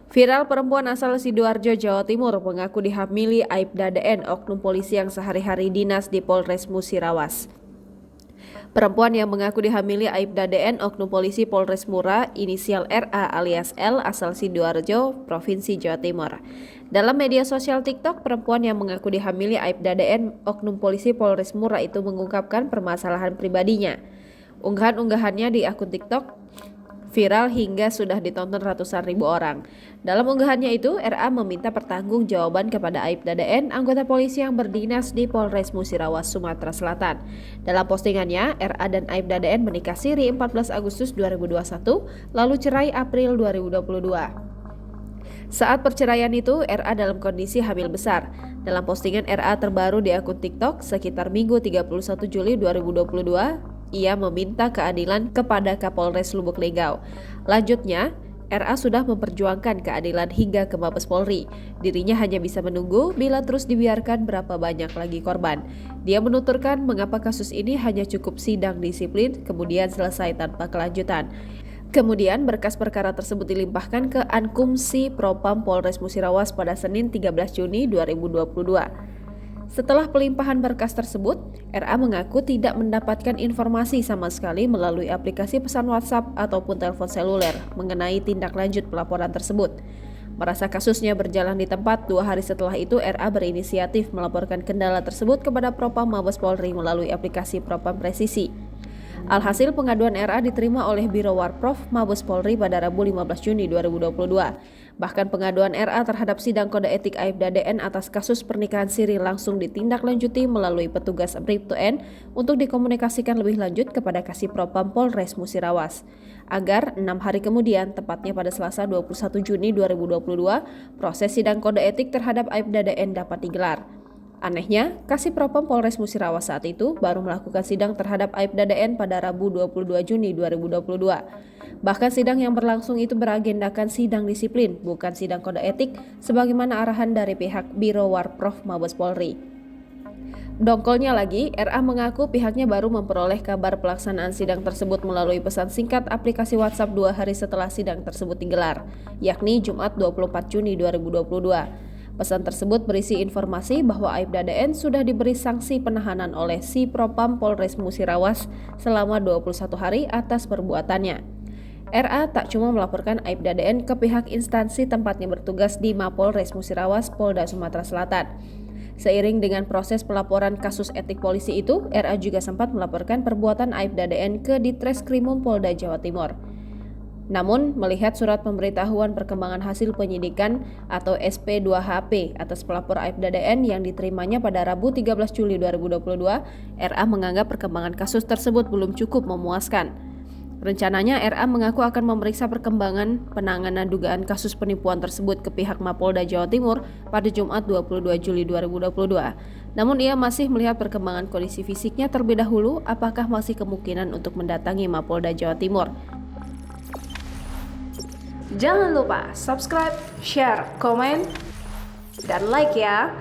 Viral perempuan asal Sidoarjo, Jawa Timur mengaku dihamili Aibda DN, oknum polisi yang sehari-hari dinas di Polres Musirawas. Perempuan yang mengaku dihamili Aibda DN, oknum polisi Polres Mura, inisial RA alias L, asal Sidoarjo, Provinsi Jawa Timur. Dalam media sosial TikTok, perempuan yang mengaku dihamili Aibda DN, oknum polisi Polres Mura itu mengungkapkan permasalahan pribadinya. Unggahan-unggahannya di akun TikTok viral hingga sudah ditonton ratusan ribu orang. Dalam unggahannya itu, RA meminta pertanggungjawaban kepada Aibda DN, anggota polisi yang berdinas di Polres Musirawas, Sumatera Selatan. Dalam postingannya, RA dan Aibda DN menikah siri 14 Agustus 2021, lalu cerai April 2022. Saat perceraian itu, RA dalam kondisi hamil besar. Dalam postingan RA terbaru di akun TikTok sekitar Minggu 31 Juli 2022, ia meminta keadilan kepada Kapolres Lubuk Linggau. Lanjutnya, RA sudah memperjuangkan keadilan hingga ke Mabes Polri. Dirinya hanya bisa menunggu bila terus dibiarkan berapa banyak lagi korban. Dia menuturkan mengapa kasus ini hanya cukup sidang disiplin kemudian selesai tanpa kelanjutan. Kemudian berkas perkara tersebut dilimpahkan ke Ankumsi Propam Polres Musirawas pada Senin 13 Juni 2022. Setelah pelimpahan berkas tersebut, RA mengaku tidak mendapatkan informasi sama sekali melalui aplikasi pesan WhatsApp ataupun telepon seluler mengenai tindak lanjut pelaporan tersebut. Merasa kasusnya berjalan di tempat, 2 hari setelah itu RA berinisiatif melaporkan kendala tersebut kepada Propam Mabes Polri melalui aplikasi Propam Presisi. Alhasil pengaduan RA diterima oleh Biro Warprov Mabes Polri pada Rabu 15 Juni 2022. Bahkan pengaduan RA terhadap sidang kode etik Aibda DN atas kasus pernikahan siri langsung ditindaklanjuti melalui petugas Bribtu-N untuk dikomunikasikan lebih lanjut kepada Kasih Propam Polres Musirawas. Agar 6 hari kemudian, tepatnya pada Selasa 21 Juni 2022, proses sidang kode etik terhadap Aibda DN dapat digelar. Anehnya, Kasih Propam Polres Musirawas saat itu baru melakukan sidang terhadap Aibda DN pada Rabu 22 Juni 2022. Bahkan sidang yang berlangsung itu beragendakan sidang disiplin, bukan sidang kode etik, sebagaimana arahan dari pihak Biro Warprov Mabes Polri. Dongkolnya lagi, RA mengaku pihaknya baru memperoleh kabar pelaksanaan sidang tersebut melalui pesan singkat aplikasi WhatsApp 2 hari setelah sidang tersebut digelar, yakni Jumat 24 Juni 2022. Pesan tersebut berisi informasi bahwa Aibda DN sudah diberi sanksi penahanan oleh Si Propam Polres Musirawas selama 21 hari atas perbuatannya. RA tak cuma melaporkan Aibda DN ke pihak instansi tempatnya bertugas di Mapolres Musirawas, Polda Sumatera Selatan. Seiring dengan proses pelaporan kasus etik polisi itu, RA juga sempat melaporkan perbuatan Aibda DN ke Ditreskrimum Polda Jawa Timur. Namun, melihat surat pemberitahuan perkembangan hasil penyidikan atau SP2HP atas pelapor Aibda DN yang diterimanya pada Rabu 13 Juli 2022, RA menganggap perkembangan kasus tersebut belum cukup memuaskan. Rencananya, RA mengaku akan memeriksa perkembangan penanganan dugaan kasus penipuan tersebut ke pihak Mapolda Jawa Timur pada Jumat 22 Juli 2022. Namun ia masih melihat perkembangan kondisi fisiknya terlebih dahulu, apakah masih kemungkinan untuk mendatangi Mapolda Jawa Timur. Jangan lupa subscribe, share, komen, dan like ya!